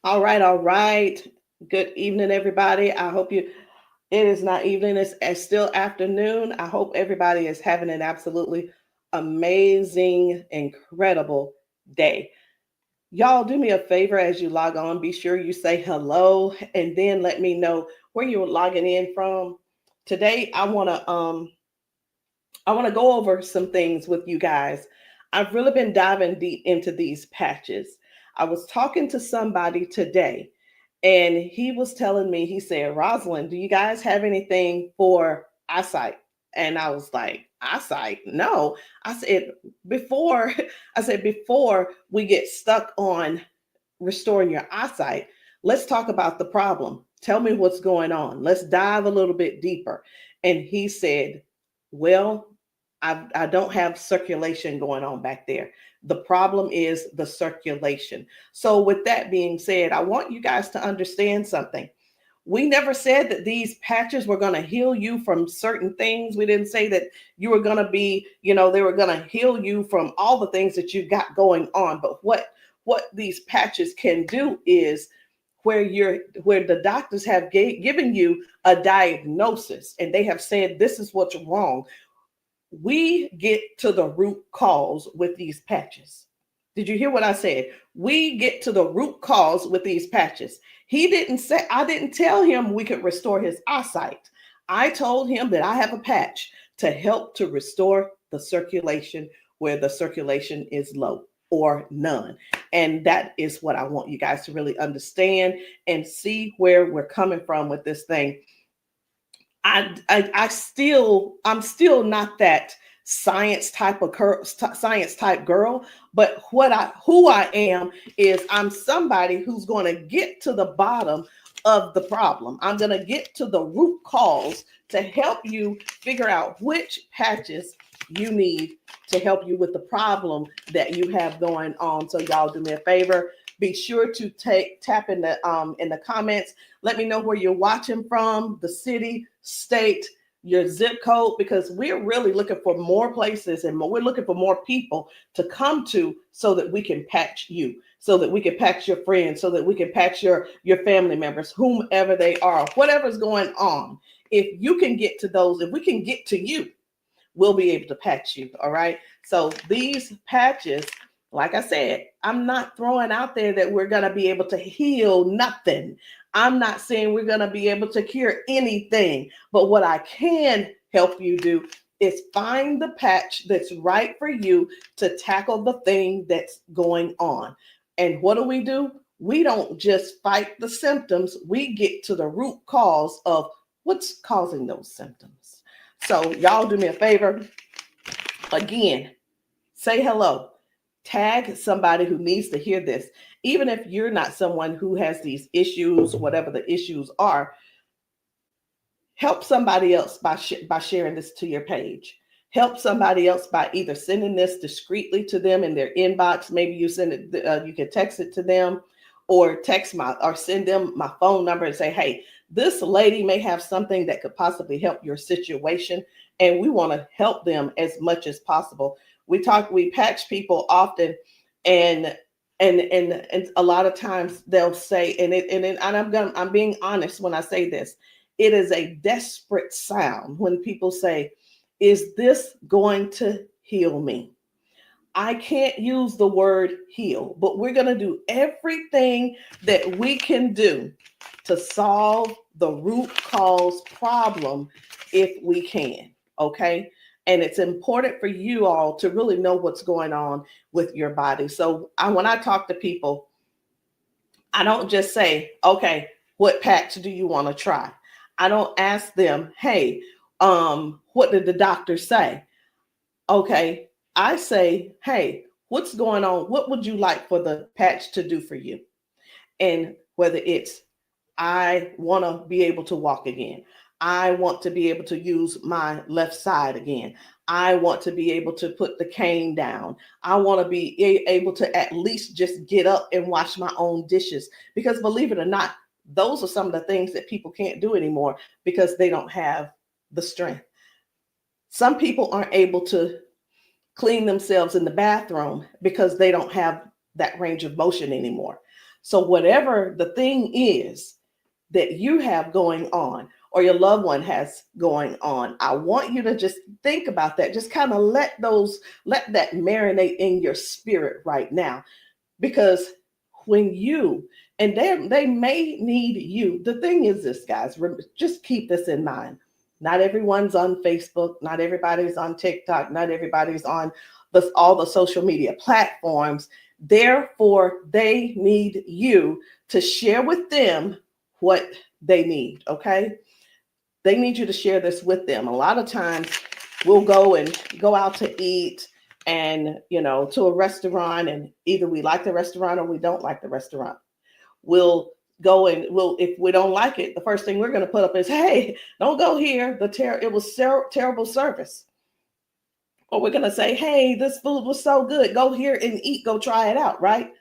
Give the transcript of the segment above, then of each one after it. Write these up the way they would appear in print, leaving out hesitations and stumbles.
All right, all right. Good evening, everybody. I hope it is not evening, it's still afternoon. I hope everybody is having an absolutely amazing, incredible day. Y'all, do me a favor as you log on. Be sure you say hello and then let me know where you're logging in from. Today, I want to go over some things with you guys. I've really been diving deep into these patches. I was talking to somebody today, and he was telling me, he said, Rosalind, do you guys have anything for eyesight? And I was like, eyesight? No. I said, before, before we get stuck on restoring your eyesight, let's talk about the problem. Tell me what's going on. Let's dive a little bit deeper. And he said, well, I don't have circulation going on back there. The problem is the circulation. So, with that being said, I want you guys to understand something. We never said that these patches were going to heal you from certain things. We didn't say that you were going to be, they were going to heal you from all the things that you got going on. But what these patches can do is where the doctors have given you a diagnosis and they have said this is what's wrong, we get to the root cause with these patches. Did you hear what I said? We get to the root cause with these patches. He didn't say, I didn't tell him we could restore his eyesight. I told him that I have a patch to help to restore the circulation where the circulation is low or none. And that is what I want you guys to really understand and see where we're coming from with this thing. I'm still not that science type girl, but who I am is I'm somebody who's going to get to the bottom of the problem. I'm going to get to the root cause to help you figure out which patches you need to help you with the problem that you have going on. So y'all do me a favor. Be sure to tap in the comments. Let me know where you're watching from, the city, state, your zip code, because we're really looking for more places and we're looking for more people to come to so that we can patch you, so that we can patch your friends, so that we can patch your family members, whomever they are, whatever's going on. If you can get to those, if we can get to you, we'll be able to patch you. All right. So these patches, like I said, I'm not throwing out there that we're going to be able to heal nothing. I'm not saying we're going to be able to cure anything. But what I can help you do is find the patch that's right for you to tackle the thing that's going on. And what do? We don't just fight the symptoms, we get to the root cause of what's causing those symptoms. So, y'all do me a favor. Again, say hello. Tag somebody who needs to hear this. Even if you're not someone who has these issues, whatever the issues are, help somebody else by sharing this to your page. Help somebody else by either sending this discreetly to them in their inbox. Maybe you send it, you can text it to them, or send them my phone number and say, hey, this lady may have something that could possibly help your situation, and we want to help them as much as possible. We patch people often, and a lot of times they'll say, I'm being honest when I say this, it is a desperate sound when people say, is this going to heal me? I can't use the word heal, but we're going to do everything that we can do to solve the root cause problem if we can. Okay. And it's important for you all to really know what's going on with your body. So when I talk to people, I don't just say, okay, what patch do you want to try? I don't ask them, hey, what did the doctor say? Okay, I say, hey, what's going on? What would you like for the patch to do for you? And whether it's, I want to be able to walk again. I want to be able to use my left side again. I want to be able to put the cane down. I want to be able to at least just get up and wash my own dishes. Because believe it or not, those are some of the things that people can't do anymore because they don't have the strength. Some people aren't able to clean themselves in the bathroom because they don't have that range of motion anymore. So whatever the thing is that you have going on or your loved one has going on, I want you to just think about that. Just kind of let that marinate in your spirit right now. Because when you, and they may need you. The thing is this, guys, just keep this in mind. Not everyone's on Facebook, not everybody's on TikTok, not everybody's on all the social media platforms. Therefore, they need you to share with them what they need, okay? They need you to share this with them. A lot of times we'll go out to eat and, to a restaurant, and either we like the restaurant or we don't like the restaurant. We'll go and if we don't like it, the first thing we're going to put up is, hey, don't go here. It was terrible service. Or we're going to say, hey, this food was so good. Go here and eat. Go try it out, right?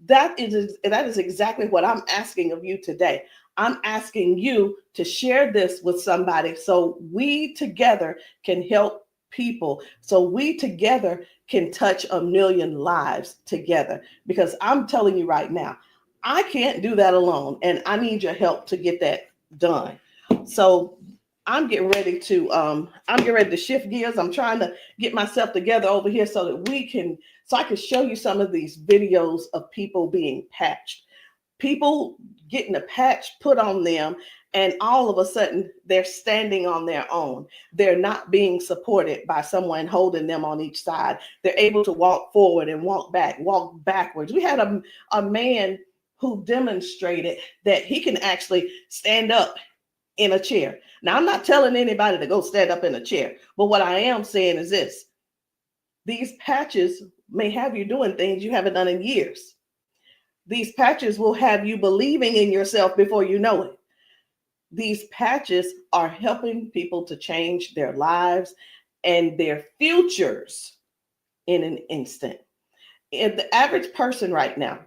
That is exactly what I'm asking of you today. I'm asking you to share this with somebody so we together can help people, so we together can touch 1 million lives together. Because I'm telling you right now, I can't do that alone, and I need your help to get that done. So I'm getting ready to shift gears. I'm trying to get myself together over here so that I can show you some of these videos of people being patched, people getting a patch put on them, and all of a sudden they're standing on their own. They're not being supported by someone holding them on each side. They're able to walk forward and walk backwards. We had a man who demonstrated that he can actually stand up in a chair. Now, I'm not telling anybody to go stand up in a chair, but what I am saying is this: these patches may have you doing things you haven't done in years. These patches will have you believing in yourself before you know it. These patches are helping people to change their lives and their futures in an instant. And the average person right now,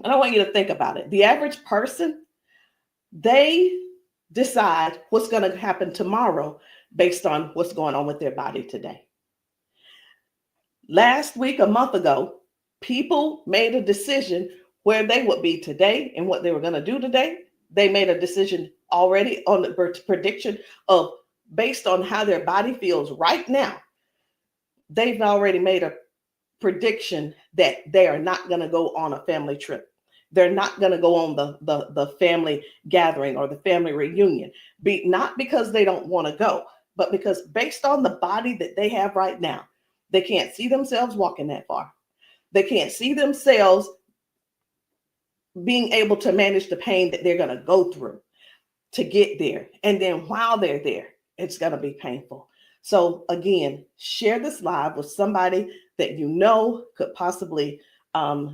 and I want you to think about it. The average person, they decide what's going to happen tomorrow based on what's going on with their body today. Last week, a month ago, people made a decision where they would be today and what they were going to do today. They made a decision already on the prediction of, based on how their body feels right now. They've already made a prediction that they are not going to go on a family trip. They're not going to go on the family gathering or the family reunion. Not because they don't want to go, but because based on the body that they have right now, they can't see themselves walking that far. They can't see themselves being able to manage the pain that they're going to go through to get there. And then while they're there, it's going to be painful. So again, share this live with somebody that you know could possibly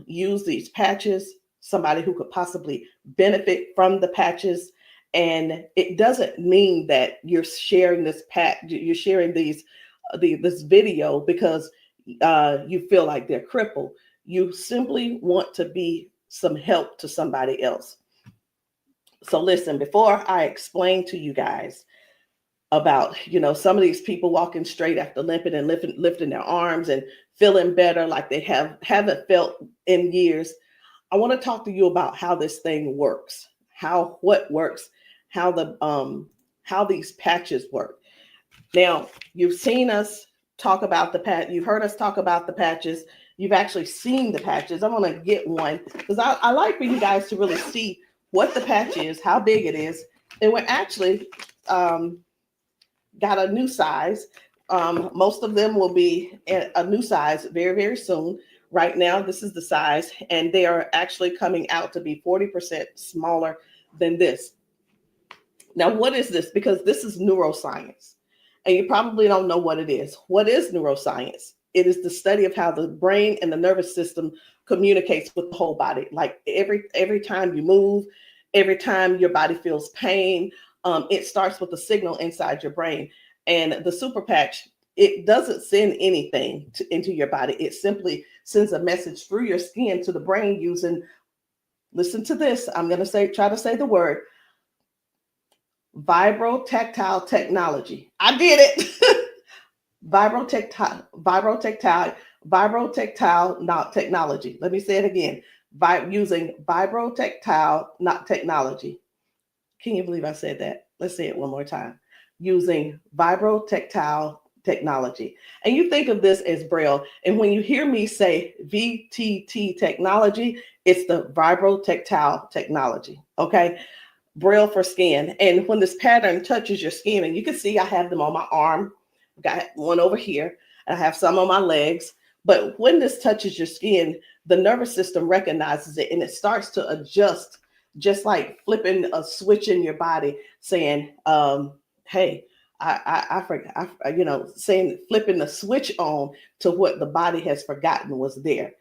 use these patches, somebody who could possibly benefit from the patches. And it doesn't mean that you're sharing this you're sharing this video because you feel like they're crippled. You simply want to be some help to somebody else. So listen, before I explain to you guys about, some of these people walking straight after limping and lifting their arms and feeling better like they haven't felt in years, I want to talk to you about how this thing works, what works, how these patches work. Now, you've seen us talk about you've heard us talk about the patches. You've actually seen the patches. I'm going to get one because I like for you guys to really see what the patch is, how big it is. And we're actually got a new size. Most of them will be a new size very, very soon. Right now, this is the size, and they are actually coming out to be 40% smaller than this. Now, what is this? Because this is neuroscience, and you probably don't know what it is. What is neuroscience? It is the study of how the brain and the nervous system communicates with the whole body. Like every time you move, every time your body feels pain, it starts with a signal inside your brain. And the super patch, it doesn't send anything into your body. It simply sends a message through your skin to the brain using, listen to this, I'm going to try to say the word, vibrotactile technology. I did it. Vibrotactile technology. Let me say it again. using vibrotactile, not technology. Can you believe I said that? Let's say it one more time. Using vibrotactile technology. And you think of this as Braille. And when you hear me say VTT technology, it's the vibrotactile technology. Okay. Braille for skin. And when this pattern touches your skin, and you can see I have them on my arm, got one over here, and I have some on my legs. But when this touches your skin, the nervous system recognizes it and it starts to adjust, just like flipping a switch in your body, saying, hey, I forgot, saying, flipping the switch on to what the body has forgotten was there.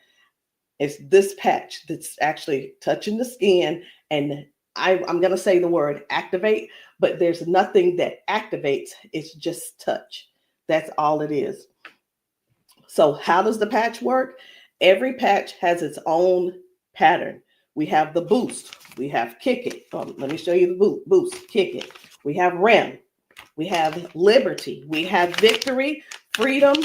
It's this patch that's actually touching the skin, and I'm going to say the word activate, but there's nothing that activates. It's just touch. That's all it is. So how does the patch work? Every patch has its own pattern. We have the boost. We have kick it. Let me show you the boost, kick it. We have REM. We have liberty. We have victory, freedom,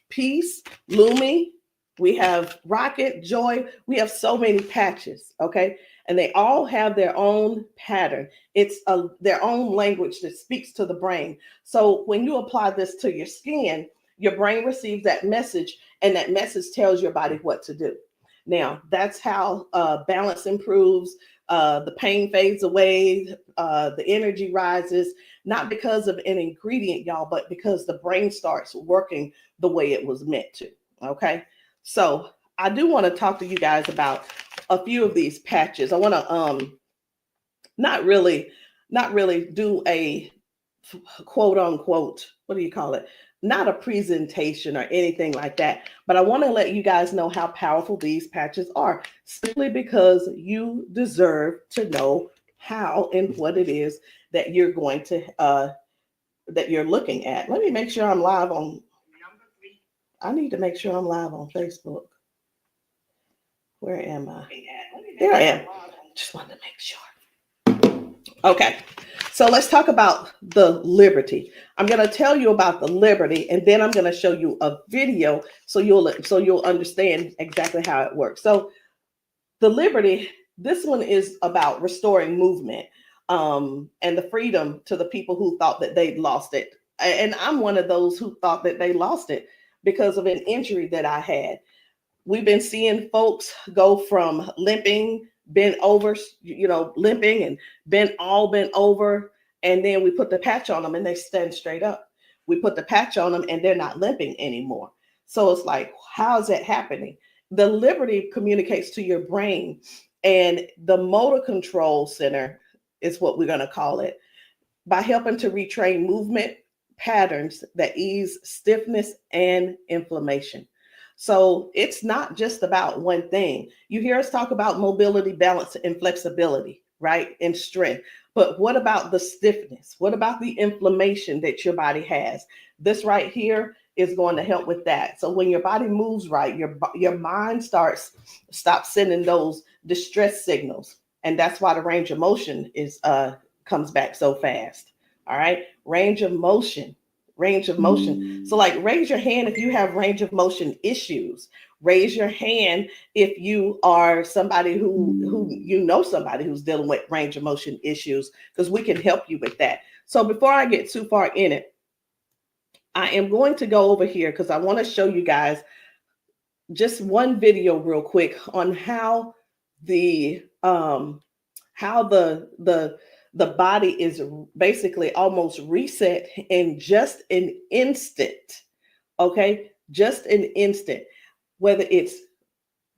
peace, Lumi. We have rocket, joy. We have so many patches, okay? And they all have their own pattern. It's their own language that speaks to the brain. So when you apply this to your skin, your brain receives that message, and that message tells your body what to do. Now, that's how balance improves, the pain fades away, the energy rises, not because of an ingredient, y'all, but because the brain starts working the way it was meant to, okay? So I do want to talk to you guys about a few of these patches. I want to not really do a quote unquote, what do you call it? Not a presentation or anything like that, but I want to let you guys know how powerful these patches are, simply because you deserve to know how and what it is that you're going to that you're looking at. Let me make sure I'm live on. I need to make sure I'm live on Facebook. Where am I? There I am. Just wanted to make sure. Okay, so let's talk about the liberty. I'm going to tell you about the liberty, and then I'm going to show you a video so you'll understand exactly how it works. So the liberty, this one is about restoring movement, and the freedom to the people who thought that they'd lost it. And I'm one of those who thought that they lost it because of an injury that I had. We've been seeing folks go from limping, bent over, limping and bent over. And then we put the patch on them and they stand straight up. We put the patch on them and they're not limping anymore. So it's like, how is that happening? The liberty communicates to your brain, and the motor control center is what we're going to call it, by helping to retrain movement patterns that ease stiffness and inflammation. So it's not just about one thing. You hear us talk about mobility, balance, and flexibility, right? And strength. But what about the stiffness? What about the inflammation that your body has? This right here is going to help with that. So when your body moves right, your mind stops sending those distress signals. And that's why the range of motion comes back so fast. All right. Range of motion. So like, raise your hand if you have range of motion issues. Raise your hand if you are somebody who somebody who's dealing with range of motion issues, because we can help you with that. So before I get too far in it, I am going to go over here because I want to show you guys just one video real quick on how the body is basically almost reset in just an instant. Okay, just an instant. Whether it's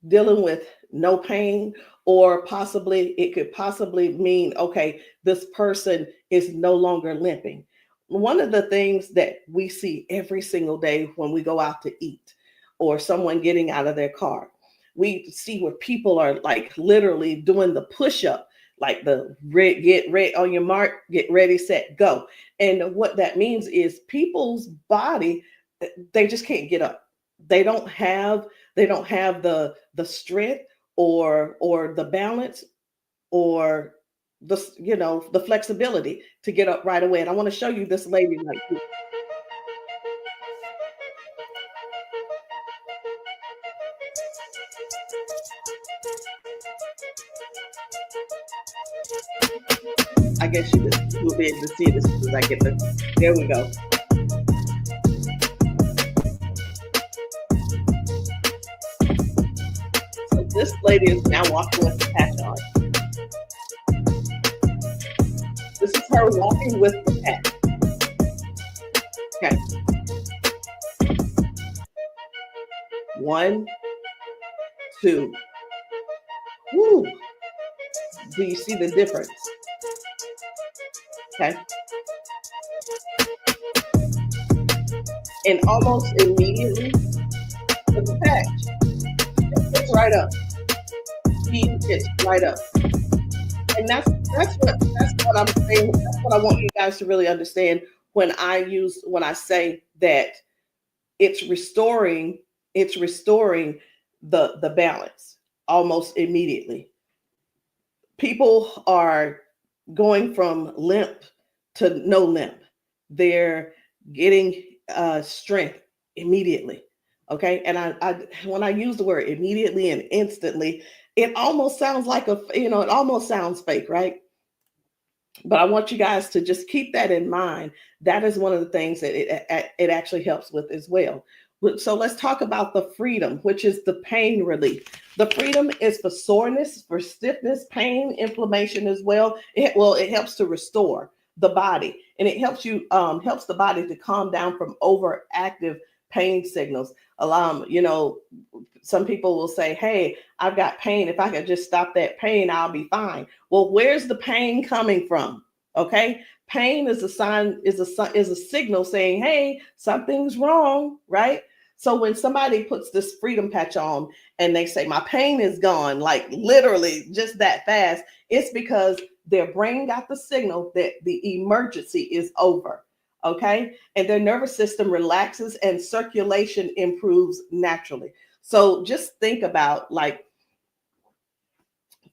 dealing with no pain, or it could possibly mean, okay, this person is no longer limping. One of the things that we see every single day when we go out to eat, or someone getting out of their car, we see where people are like literally doing the push-up, like the get ready on your mark, get ready, set, go. And what that means is people's body, they just can't get up. They don't have the strength or the balance or the flexibility to get up right away. And I want to show you this lady right here. I guess you will be able to see it as soon as I get the. There we go. So this lady is now walking with the patch on. This is her walking with the patch. Okay. 1, 2. Woo. Do you see the difference? Okay. And almost immediately, with the patch, it's right up. It's right up. And that's what I'm saying. That's what I want you guys to really understand when I say that it's restoring the balance almost immediately. People are going from limp to no limp. They're getting strength immediately. Okay. And I when I use the word immediately and instantly, it almost sounds like it almost sounds fake, right? But I want you guys to just keep that in mind. That is one of the things that it actually helps with as well. So let's talk about the freedom, which is the pain relief. The freedom is for soreness, for stiffness, pain, inflammation as well. It helps to restore the body, and it helps the body to calm down from overactive pain signals. Some people will say, "Hey, I've got pain. If I could just stop that pain, I'll be fine." Well, where's the pain coming from? Okay, pain is a sign, is a signal saying, "Hey, something's wrong," right? So when somebody puts this freedom patch on and they say, "My pain is gone," like literally just that fast, it's because their brain got the signal that the emergency is over. Okay, and their nervous system relaxes and circulation improves naturally. So just think about, like,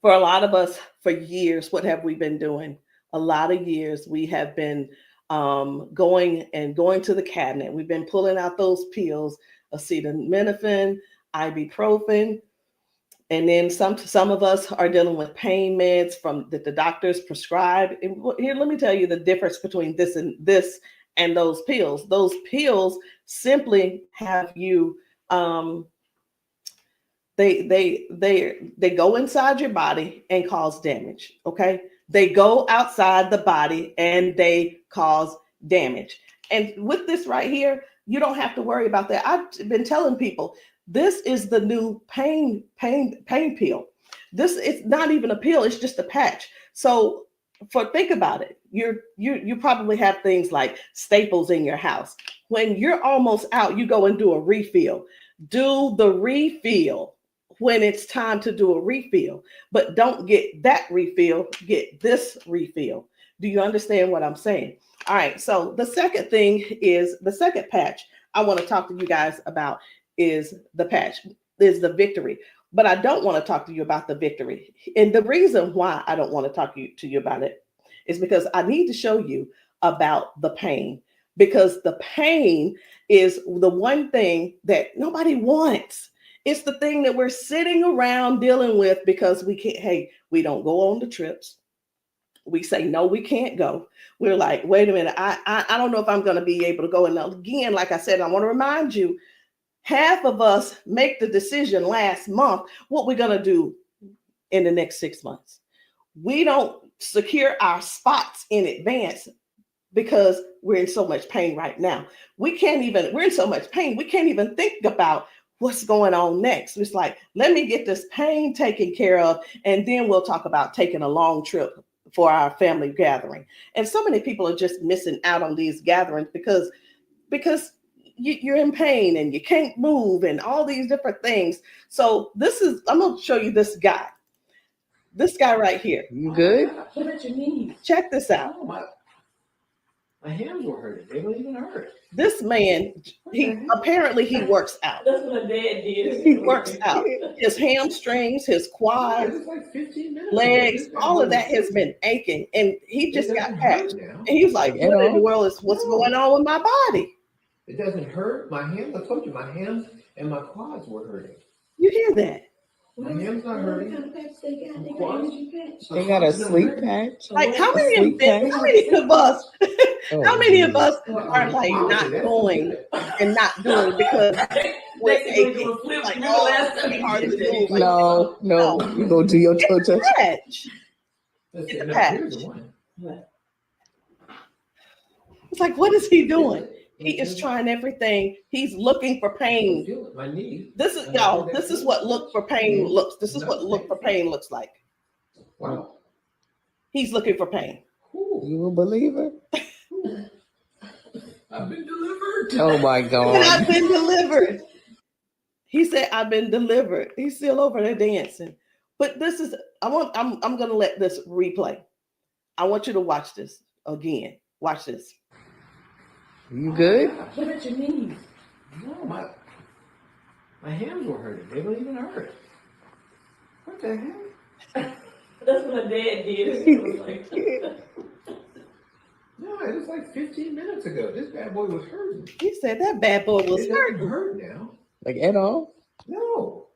for a lot of us, for years, what have we been doing? A lot of years we have been going to the cabinet. We've been pulling out those pills, acetaminophen, ibuprofen, and then some of us are dealing with pain meds from that the doctors prescribe. And here, let me tell you the difference between this and those pills. Those pills simply have you they go inside your body and cause damage. Okay, they go outside the body and they cause damage. And with this right here, you don't have to worry about that. I've been telling people this is the new pain pill. This is not even a pill; it's just a patch. So, think about it. You probably have things like staples in your house. When you're almost out, you go and do a refill. Do the refill when it's time to do a refill, but don't get that refill, get this refill. Do you understand what I'm saying? All right, so the second patch I want to talk to you guys about is the victory. But I don't want to talk to you about the victory. And the reason why I don't want to talk to you about it is because I need to show you about the pain, because the pain is the one thing that nobody wants. It's the thing that we're sitting around dealing with because we can't, hey, we don't go on the trips. We say, no, we can't go. We're like, wait a minute, I don't know if I'm going to be able to go. And again, like I said, I want to remind you, half of us make the decision last month what we're going to do in the next 6 months. We don't secure our spots in advance because we're in so much pain right now. We're in so much pain, we can't even think about what's going on next. It's like, let me get this pain taken care of, and then we'll talk about taking a long trip for our family gathering. And so many people are just missing out on these gatherings because you're in pain and you can't move and all these different things. So I'm going to show you this guy right here. You good? What about your knees? Check this out. Oh, my hands were hurting. They weren't even hurt. This man, he works out. That's what my dad did. He works out. His hamstrings, his quads, like 15 minutes legs, all of that has been aching. And he just got patched. And he was like, what in the world is what's going on with my body? It doesn't hurt. My hands, I told you, my hands and my quads were hurting. You hear that? My hand's not hurting. They got a sleep patch. Like how A sleep patch. many of us Oh, how many of us Well, are like not going and not doing because we're aching? Like, oh, it's gonna be hard to move. Like, no, no. you go do your toe touch. Patch. Let's It's see, a no, patch. here's the one. It's like, what is he doing? He is trying everything. He's looking for pain. Feel it, my knee. This is y'all. This is what look for pain looks. This is what look for pain looks like. Wow. He's looking for pain. You a believer? I've been delivered. Oh my And God. I've been delivered. He said, "I've been delivered." He's still over there dancing. But this is. I'm gonna let this replay. I want you to watch this again. Watch this. You good? What about your knees? No, my hands were hurting. They don't even hurt. What the heck? That's what my dad did. It was like, No, it was like 15 minutes ago. This bad boy was hurting. He said that bad boy was It doesn't hurting. hurt now. Like at all? No.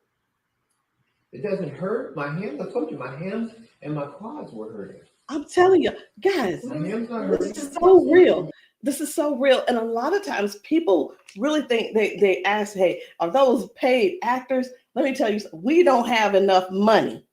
It doesn't hurt. My hands, I told you, my hands and my quads were hurting. I'm telling you, guys, My hands not hurting. this is so real. This is so real. And a lot of times people really think they ask, hey, are those paid actors? Let me tell you, we don't have enough money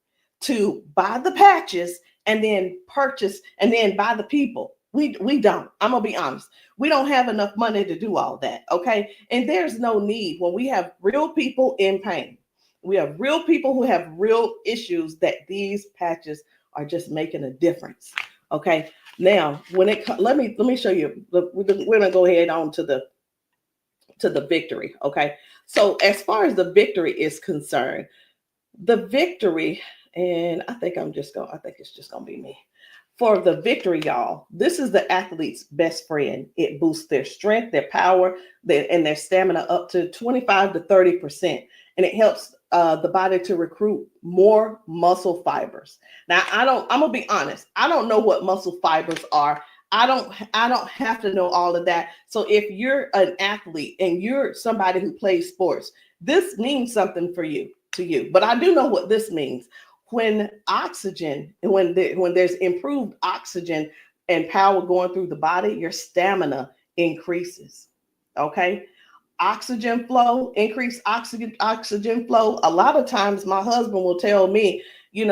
to buy the patches and then purchase and then buy the people. We don't. I'm gonna be honest. We don't have enough money to do all that. Okay. And there's no need when we have real people in pain. We have real people who have real issues that these patches are just making a difference. Okay. Now, when it let me show you. We're gonna go ahead on to the victory. Okay. So as far as the victory is concerned, the victory, and I think it's just gonna be me. For the victory, y'all, this is the athlete's best friend. It boosts their strength, their power, and their stamina up to 25 to 30%. And it helps the body to recruit more muscle fibers. Now, I'm gonna be honest. I don't know what muscle fibers are. I don't have to know all of that. So if you're an athlete and you're somebody who plays sports, this means something to you. But I do know what this means. When there's improved oxygen and power going through the body, your stamina increases. Okay. Oxygen flow, increased oxygen flow. A lot of times my husband will tell me, you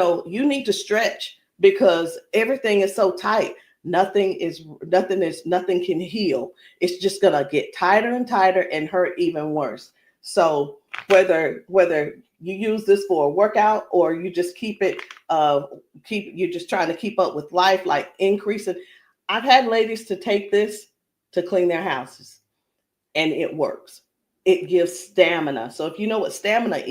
need to stretch because everything is so tight. Nothing can heal. It's just gonna get tighter and tighter and hurt even worse. So whether you use this for a workout or you just you're just trying to keep up with life, like increasing. I've had ladies to take this to clean their houses and it works. It gives stamina. So if you know what stamina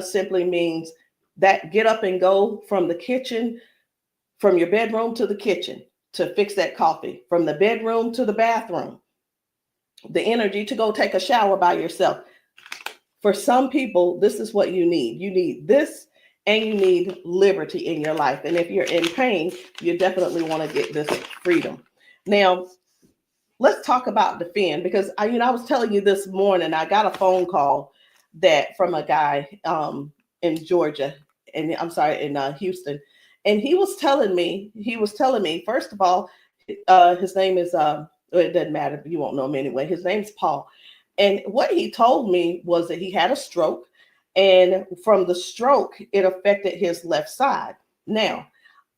simply means that get up and go from the kitchen, from your bedroom to the kitchen to fix that coffee, from the bedroom to the bathroom, the energy to go take a shower by yourself. For some people, this is what you need. You need this and you need liberty in your life. And if you're in pain, you definitely want to get this freedom. Now, let's talk about defend because I was telling you this morning, I got a phone call from a guy in Georgia, and I'm sorry, in Houston. And he was telling me, first of all, his name is, it doesn't matter, you won't know him anyway. His name's Paul. And what he told me was that he had a stroke, and from the stroke, it affected his left side. Now,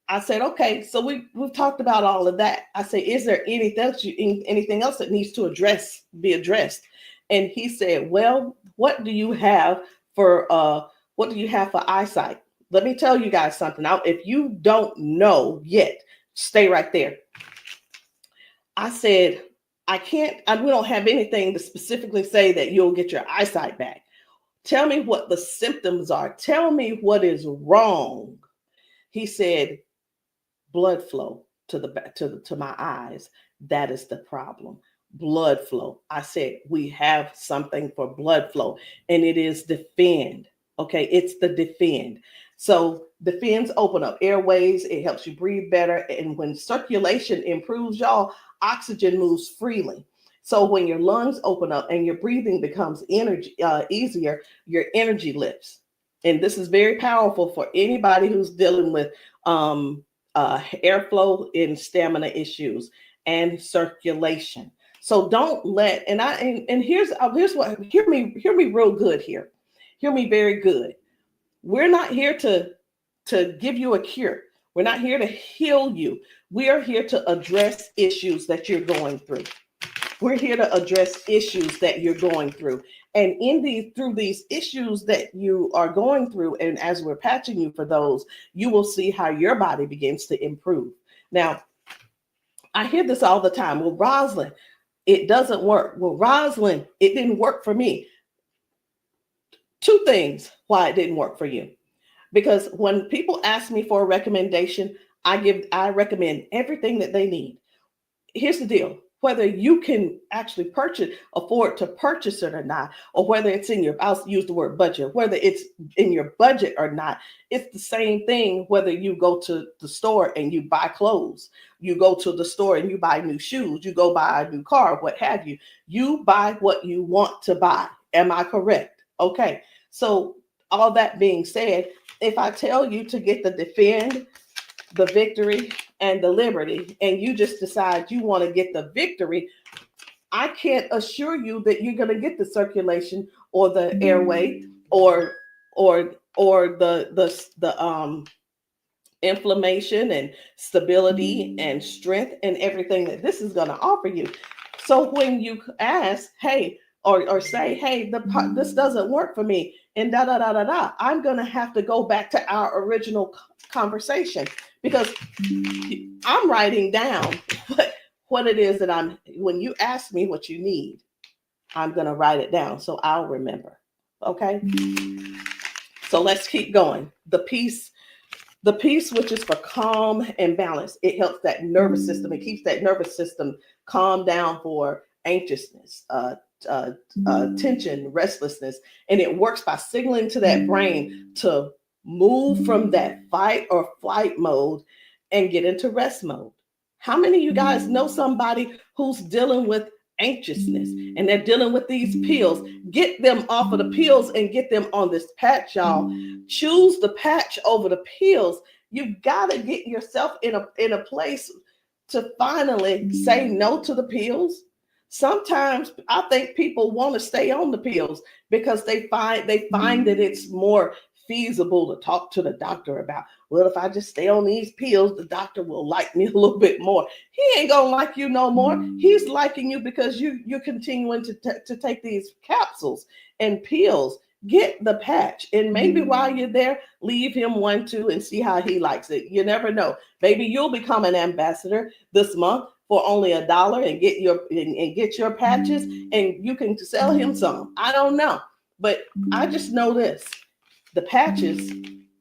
I said, okay, so we've talked about all of that. I said, is there anything else that needs to be addressed? And he said, well, what do you have for eyesight? Let me tell you guys something. Now, if you don't know yet, stay right there. I said, we don't have anything to specifically say that you'll get your eyesight back. Tell me what the symptoms are. Tell me what is wrong. He said, blood flow to my eyes. That is the problem. Blood flow. I said, we have something for blood flow, and it is defend. Okay, it's the defend. So defends open up airways. It helps you breathe better. And when circulation improves, y'all, oxygen moves freely. So when your lungs open up and your breathing becomes easier, your energy lifts. and this is very powerful for anybody who's dealing with airflow and stamina issues and circulation. So don't let, and here's what, hear me real good here. Hear me very good. We're not here to give you a cure. We're not here to heal you. We are here to address issues that you're going through. We're here to address issues that you're going through. And through these issues that you are going through, and as we're patching you for those, you will see how your body begins to improve. Now, I hear this all the time. Well, Rosalind, it doesn't work. Well, Rosalind, it didn't work for me. Two things why it didn't work for you. Because when people ask me for a recommendation, I recommend everything that they need. Here's the deal. Whether you can actually afford to purchase it or not, or whether it's I'll use the word budget, whether it's in your budget or not, it's the same thing whether you go to the store and you buy clothes, you go to the store and you buy new shoes, you go buy a new car, what have you. You buy what you want to buy. Am I correct? Okay. So all that being said, if I tell you to get the Defend, the Victory, and the Liberty, and you just decide you want to get the Victory, I can't assure you that you're going to get the circulation or the airway or the inflammation and stability and strength and everything that this is going to offer you. So when you ask, hey, or say, hey, this doesn't work for me, and da da da da da, I'm going to have to go back to our original conversation, because I'm writing down what it is that when you ask me what you need, I'm going to write it down so I'll remember. Okay. So let's keep going. The peace, which is for calm and balance. It helps that nervous system. It keeps that nervous system calm down for anxiousness, tension, restlessness. And it works by signaling to that brain to move from that fight or flight mode and get into rest mode. How many of you guys know somebody who's dealing with anxiousness and they're dealing with these pills? Get them off of the pills and get them on this patch, y'all. Choose the patch over the pills. You got to get yourself in a place to finally say no to the pills. Sometimes I think people want to stay on the pills because they find that it's more feasible to talk to the doctor about, well, if I just stay on these pills, the doctor will like me a little bit more. He ain't gonna like you no more. He's liking you because you're continuing to take these capsules and pills. Get the patch, and maybe while you're there, leave him one too and see how he likes it. You never know. Maybe you'll become an ambassador this month for only $1 and get your patches, and you can sell him some. I don't know, but I just know this. The patches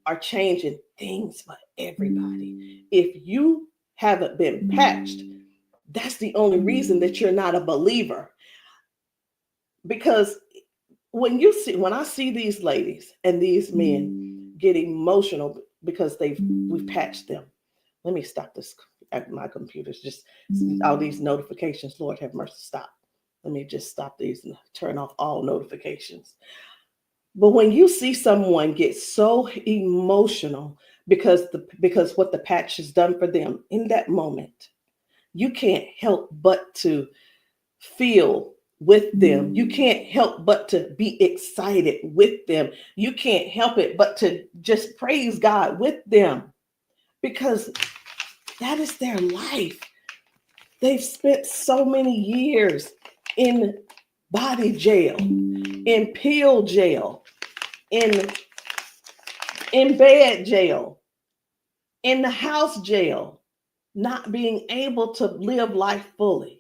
are changing things for everybody. If you haven't been patched, that's the only reason that you're not a believer. Because when I see these ladies and these men get emotional because we've patched them. Let me stop this. My computer's just all these notifications. Lord have mercy, stop. Let me just stop these and turn off all notifications. But when you see someone get so emotional because what the patch has done for them in that moment, you can't help but to feel with them. You can't help but to be excited with them. You can't help it but to just praise God with them, because that is their life. They've spent so many years in body jail, in pill jail, in bed jail, in the house jail, not being able to live life fully.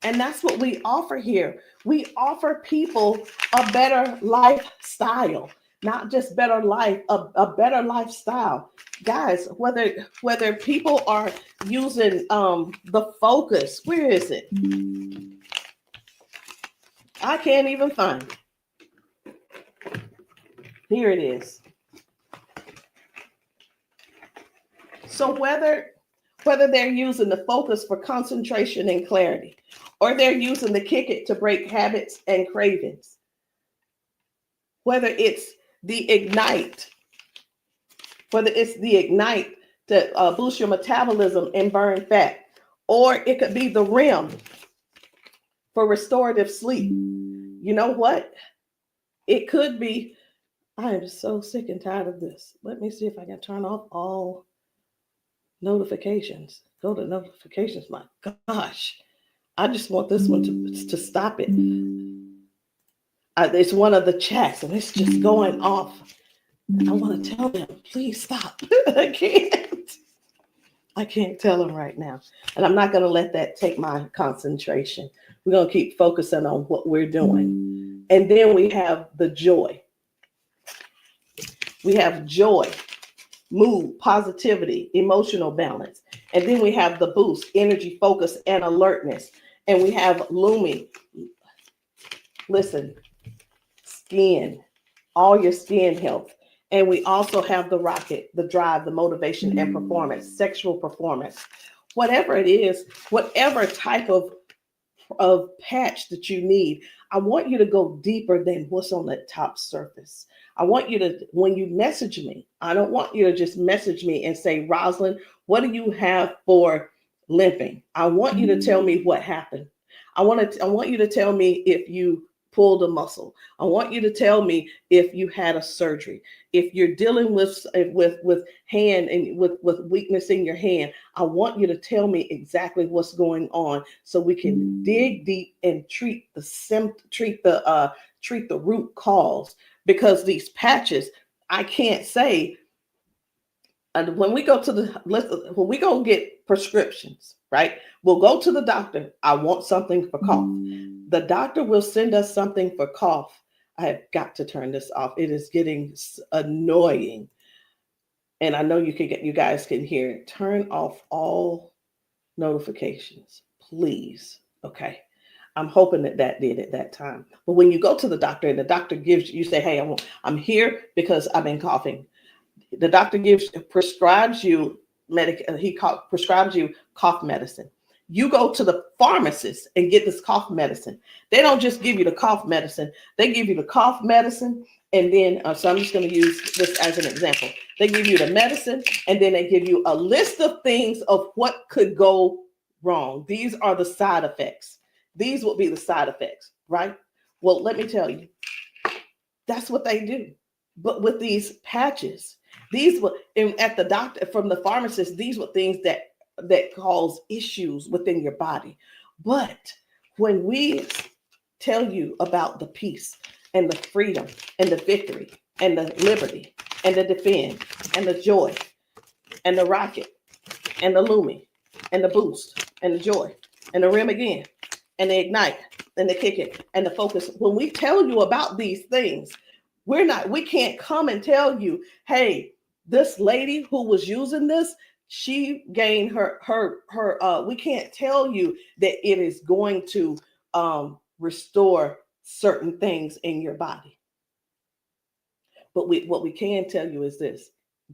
And that's what we offer here. We offer people a better lifestyle, not just better life, a better lifestyle. Guys, whether people are using the Focus, where is it? I can't even find it. Here it is. So whether they're using the Focus for concentration and clarity, or they're using the Kick It to break habits and cravings, whether it's the ignite, it's the ignite to boost your metabolism and burn fat, or it could be the REM for restorative sleep. You know what? It could be. I am so sick and tired of this. Let me see if I can turn off all notifications. Go to notifications. My gosh, I just want this one to stop it. It's one of the chats, and it's just going off. I want to tell them, please stop. I can't tell them right now. And I'm not going to let that take my concentration. We're going to keep focusing on what we're doing. And then we have the joy. We have joy, mood, positivity, emotional balance. And then we have the boost, energy, focus, and alertness. And we have Lumi. Listen, skin, all your skin health. And we also have the rocket, the drive, the motivation and performance, sexual performance. Whatever it is, whatever type of patch that you need, I want you to go deeper than what's on the top surface. I want you to, when you message me, I don't want you to just message me and say, Rosalind, what do you have for limping? I want you to tell me what happened. I want you to tell me if you pulled a muscle. I want you to tell me if you had a surgery. If you're dealing with hand and with weakness in your hand, I want you to tell me exactly what's going on so we can dig deep and treat the root cause. Because these patches, I can't say. And when we go get prescriptions, right? We'll go to the doctor. I want something for cough. The doctor will send us something for cough. I have got to turn this off. It is getting annoying. And I know you guys can hear it. Turn off all notifications, please. Okay. I'm hoping that did at that time. But when you go to the doctor and the doctor gives you say, hey, I'm here because I've been coughing. The doctor prescribes you prescribes you cough medicine. You go to the pharmacist and get this cough medicine. They don't just give you the cough medicine. They give you the cough medicine. And then, so I'm just going to use this as an example. They give you the medicine and then they give you a list of things of what could go wrong. These are the side effects. These will be the side effects, right? Well, let me tell you, that's what they do. But with these patches, these were at the doctor, from the pharmacist, these were things that cause issues within your body. But when we tell you about the peace and the freedom and the victory and the liberty and the defend and the joy and the rocket and the Lumi and the boost and the joy and the rim again and the ignite and the kick it and the focus, when we tell you about these things, we can't come and tell you, hey, this lady who was using this, she gained we can't tell you that it is going to restore certain things in your body. But what we can tell you is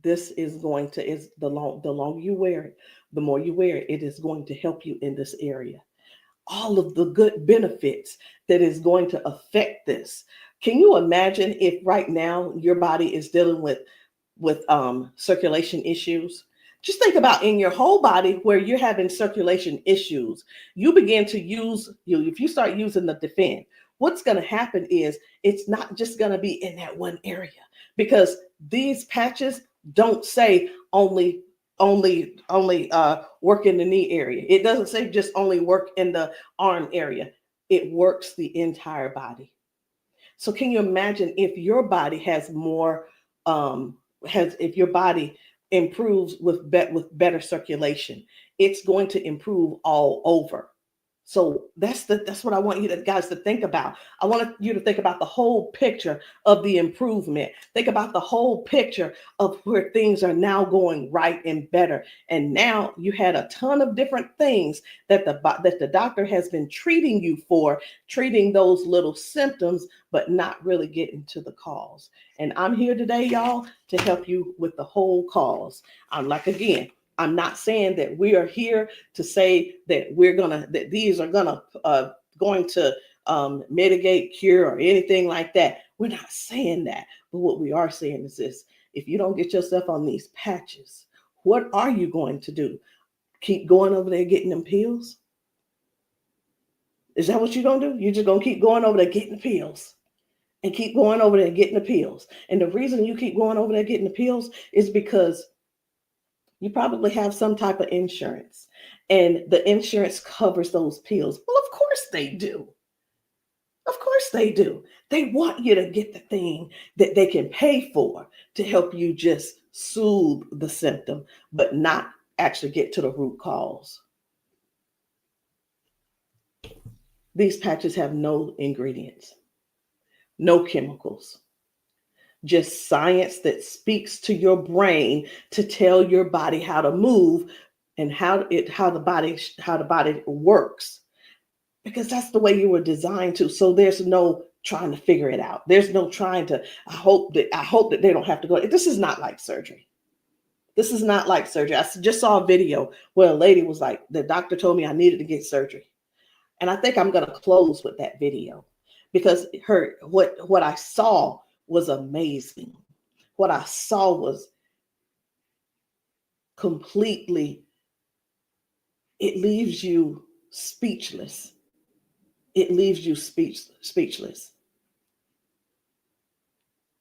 this is going to, the longer you wear it, the more you wear it, it is going to help you in this area. All of the good benefits that is going to affect this. Can you imagine if right now your body is dealing with circulation issues? Just think about in your whole body where you're having circulation issues. You begin to if you start using the defend, what's going to happen is it's not just going to be in that one area, because these patches don't say only work in the knee area. It doesn't say just only work in the arm area. It works the entire body. So can you imagine if your body has more, if your body improves with better circulation, it's going to improve all over. So that's what I want you guys to think about. I want you to think about the whole picture of the improvement. Think about the whole picture of where things are now going right and better. And now you had a ton of different things that the doctor has been treating you for, treating those little symptoms, but not really getting to the cause. And I'm here today, y'all, to help you with the whole cause. I'm not saying that we are here to say that that these are going to mitigate, cure, or anything like that. We're not saying that, But what we are saying is this: if you don't get yourself on these patches, what are you going to do? Keep going over there getting them pills? Is that what you're going to do? You're just going to keep going over there getting the pills and keep going over there getting the pills. And the reason you keep going over there getting the pills is because you probably have some type of insurance and the insurance covers those pills. Well, of course they do. Of course they do. They want you to get the thing that they can pay for to help you just soothe the symptom, but not actually get to the root cause. These patches have no ingredients, no chemicals, just science that speaks to your brain to tell your body how to move and how the body works, because that's the way you were designed to. So there's no trying to figure it out. There's no trying to, I hope that they don't have to go. This is not like surgery. This is not like surgery. I just saw a video where a lady was like, the doctor told me I needed to get surgery. And I think I'm going to close with that video because what I saw was amazing. What I saw was completely, it leaves you speechless. It leaves you speechless.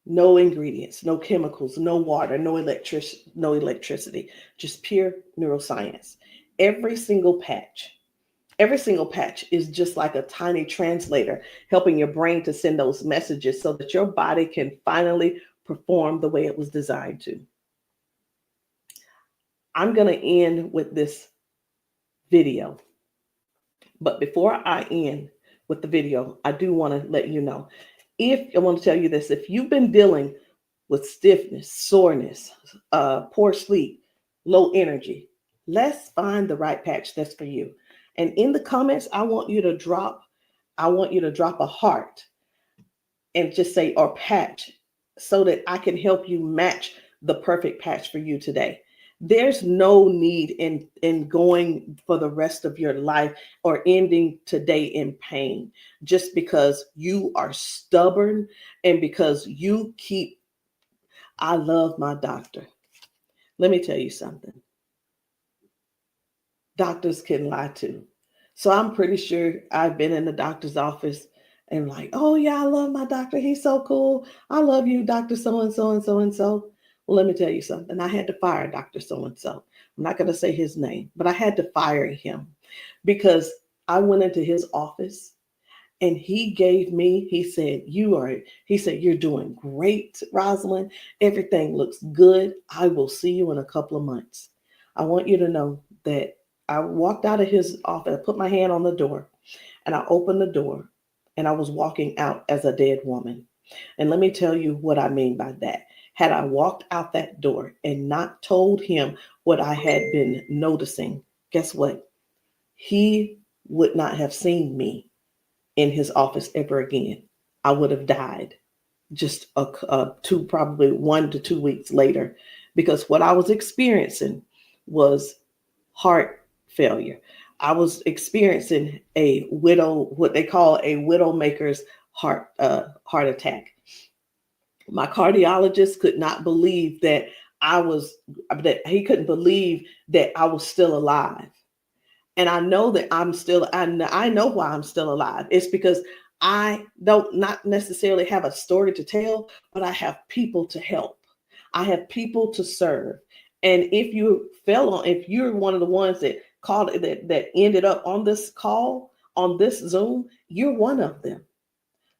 No ingredients, no chemicals, no water, no electricity, just pure neuroscience. Every single patch is just like a tiny translator, helping your brain to send those messages so that your body can finally perform the way it was designed to. I'm going to end with this video. But before I end with the video, I do want to let you know, I want to tell you this, if you've been dealing with stiffness, soreness, poor sleep, low energy, let's find the right patch that's for you. And in the comments, I want you to drop a heart and just say, or patch, so that I can help you match the perfect patch for you today. There's no need in going for the rest of your life or ending today in pain just because you are stubborn and because you keep, I love my doctor. Let me tell you something. Doctors can lie too. So I'm pretty sure I've been in the doctor's office and like, oh yeah, I love my doctor. He's so cool. I love you, Dr. So-and-so and so-and-so. Well, let me tell you something. I had to fire Dr. So-and-so. I'm not going to say his name, but I had to fire him because I went into his office and he said, you're doing great, Rosalind. Everything looks good. I will see you in a couple of months. I want you to know that I walked out of his office, I put my hand on the door and I opened the door and I was walking out as a dead woman. And let me tell you what I mean by that. Had I walked out that door and not told him what I had been noticing, guess what? He would not have seen me in his office ever again. I would have died just probably 1 to 2 weeks later, because what I was experiencing was heart failure. I was experiencing what they call a widowmaker's heart attack. My cardiologist could not believe that he couldn't believe that I was still alive. And I know that I know why I'm still alive. It's because I don't not necessarily have a story to tell, but I have people to help. I have people to serve. And if you're one of the ones that that ended up on this call, on this Zoom, you're one of them.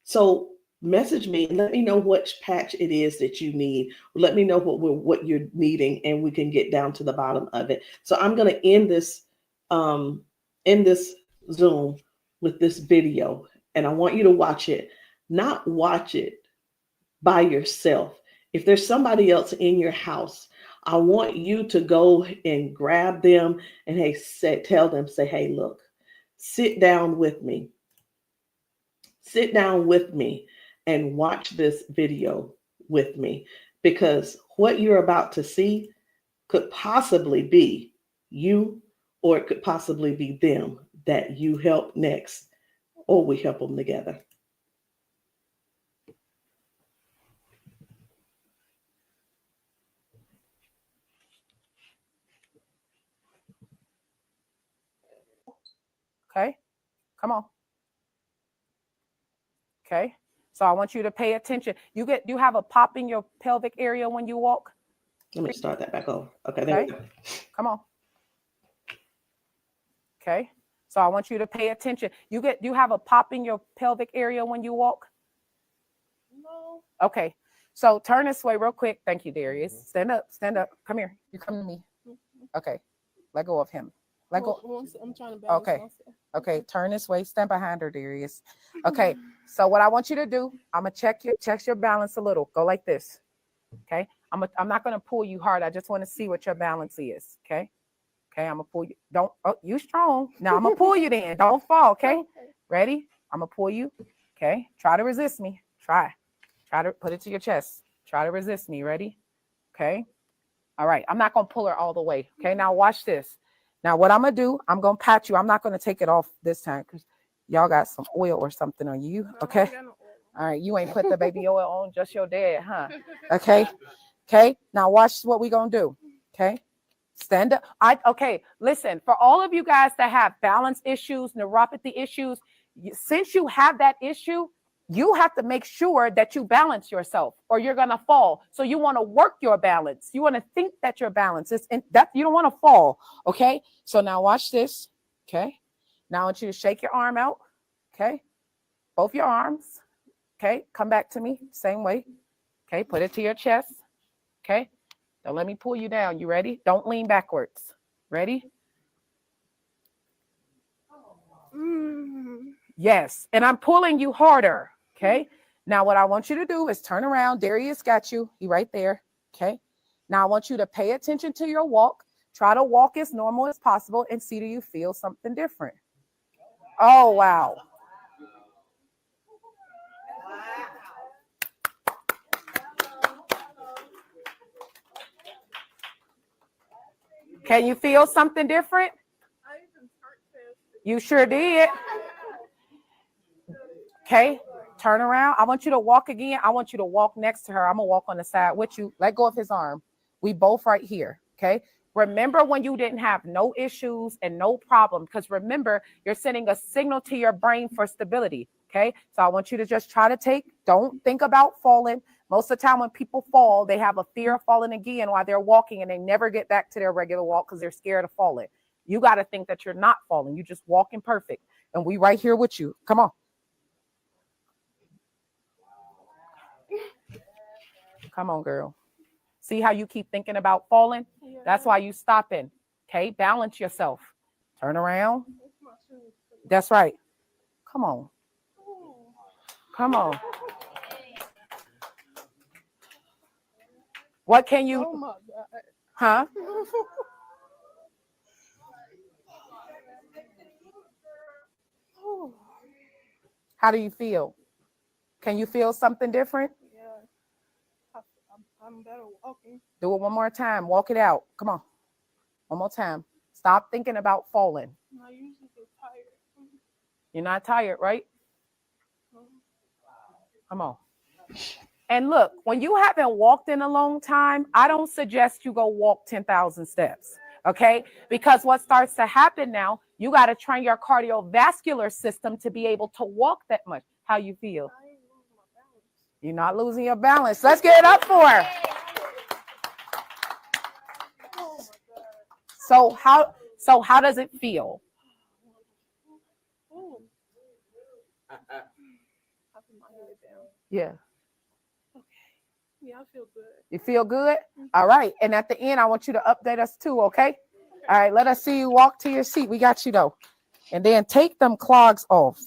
So message me and let me know which patch it is that you need. Let me know what you're needing, and we can get down to the bottom of it. So I'm going to end this Zoom with this video, and I want you to watch it. Not watch it by yourself. If there's somebody else in your house, I want you to go and grab them and tell them, say, hey, look, sit down with me. Sit down with me and watch this video with me, because what you're about to see could possibly be you, or it could possibly be them that you help next, or we help them together. Okay, come on. Okay, so I want you to pay attention. You have a pop in your pelvic area when you walk. Let me start that back over. Okay, there we go. Come on. Okay, so I want you to pay attention. You have a pop in your pelvic area when you walk. No. Okay, so turn this way real quick. Thank you, Darius. Stand up. Stand up. Come here. You come to me. Okay, let go of him. Let go. I'm trying to balance Okay. myself. Okay, turn this way. Stand behind her, Darius. Okay, so what I want you to do, I'm gonna check your balance a little. Go like this. Okay, I'm not gonna pull you hard. I just want to see what your balance is. Okay. Okay, I'm gonna pull you. You strong. Now I'm gonna pull you then. Don't fall. Okay. Ready? I'm gonna pull you. Okay. Try to resist me. Try to put it to your chest. Try to resist me. Ready? Okay. All right. I'm not gonna pull her all the way. Okay. Now watch this. Now what I'm gonna do, I'm gonna pat you. I'm not gonna take it off this time because y'all got some oil or something on you. Okay. All right. You ain't put the baby oil on, just your dad, huh? Okay. Okay. Now watch what we gonna do. Okay. Stand up. Okay, listen, for all of you guys that have balance issues, neuropathy issues, since you have that issue, you have to make sure that you balance yourself or you're going to fall. So you want to work your balance. You want to think that your balance is in that you don't want to fall. Okay. So now watch this. Okay. Now I want you to shake your arm out. Okay. Both your arms. Okay. Come back to me. Same way. Okay. Put it to your chest. Okay. Now let me pull you down. You ready? Don't lean backwards. Ready? Yes. And I'm pulling you harder. Okay. Now what I want you to do is turn around. Darius got you. He right there. Okay. Now I want you to pay attention to your walk. Try to walk as normal as possible and see, do you feel something different? Oh, wow. Can you feel something different? You sure did. Okay, turn around. I want you to walk again. I want you to walk next to her. I'm going to walk on the side with you. Let go of his arm. We both right here. Okay. Remember when you didn't have no issues and no problem, because remember, you're sending a signal to your brain for stability. Okay. So I want you to just try to don't think about falling. Most of the time when people fall, they have a fear of falling again while they're walking and they never get back to their regular walk because they're scared of falling. You got to think that you're not falling. You're just walking perfect. And we right here with you. Come on. Come on, girl. See how you keep thinking about falling? Yeah. That's why you stopping. Okay, balance yourself. Turn around. That's right. Come on. Come on. What can you? Oh my God. Huh? How do you feel? Can you feel something different? Yeah. I'm better walking. Do it one more time. Walk it out. Come on. One more time. Stop thinking about falling. I usually get tired. You're not tired, right? Come on. And look, when you haven't walked in a long time, I don't suggest you go walk 10,000 steps. Okay? Because what starts to happen now, you got to train your cardiovascular system to be able to walk that much. How you feel? You're not losing your balance. Let's get it up for her. So how does it feel? Yeah. Okay. Yeah, I feel good. You feel good? All right. And at the end, I want you to update us too, okay? All right, let us see you walk to your seat. We got you though. And then take them clogs off.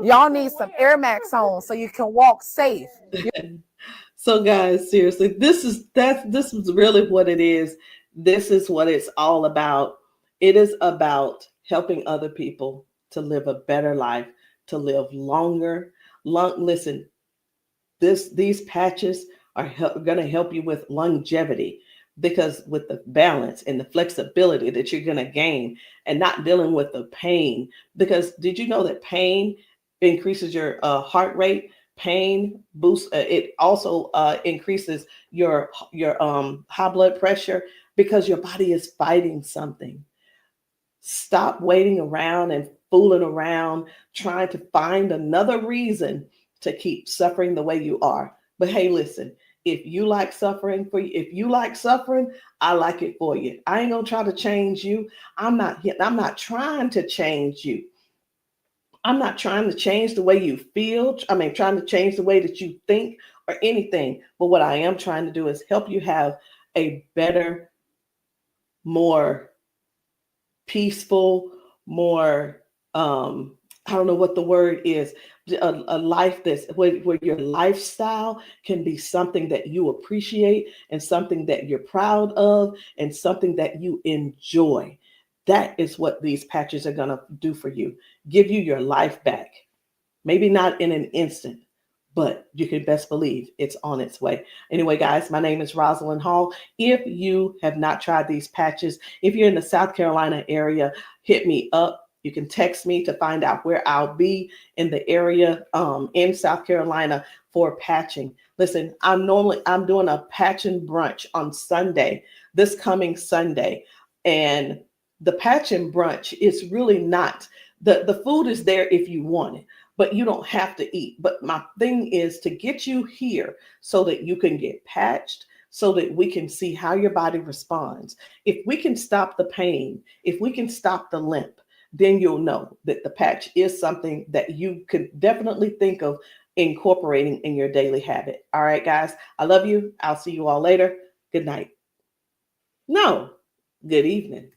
Y'all need some Air Max on so you can walk safe. So guys, seriously, this is really what it is. This is what it's all about. It is about helping other people to live a better life, to live longer. Listen, these patches are going to help you with longevity, because with the balance and the flexibility that you're going to gain and not dealing with the pain. Because did you know that pain increases your heart rate? Pain boosts. It also increases your high blood pressure because your body is fighting something. Stop waiting around and fooling around trying to find another reason to keep suffering the way you are. But hey, listen, if you like suffering if you like suffering, I like it for you. I ain't gonna try to change you. I'm not trying to change you. I'm not trying to change the way you feel. I mean, trying to change the way that you think or anything. But what I am trying to do is help you have a better, more peaceful, more I don't know what the word is, a life that's where your lifestyle can be something that you appreciate and something that you're proud of and something that you enjoy. That is what these patches are going to do for you. Give you your life back. Maybe not in an instant, but you can best believe it's on its way. Anyway, guys, my name is Rosalind Hall. If you have not tried these patches, if you're in the South Carolina area, hit me up. You can text me to find out where I'll be in the area in South Carolina for patching. Listen, I'm doing a patching brunch on Sunday, this coming Sunday. And the patching brunch is really not, the food is there if you want it, but you don't have to eat. But my thing is to get you here so that you can get patched, so that we can see how your body responds. If we can stop the pain, if we can stop the limp, then you'll know that the patch is something that you could definitely think of incorporating in your daily habit. All right, guys, I love you. I'll see you all later. Good night. No, good evening.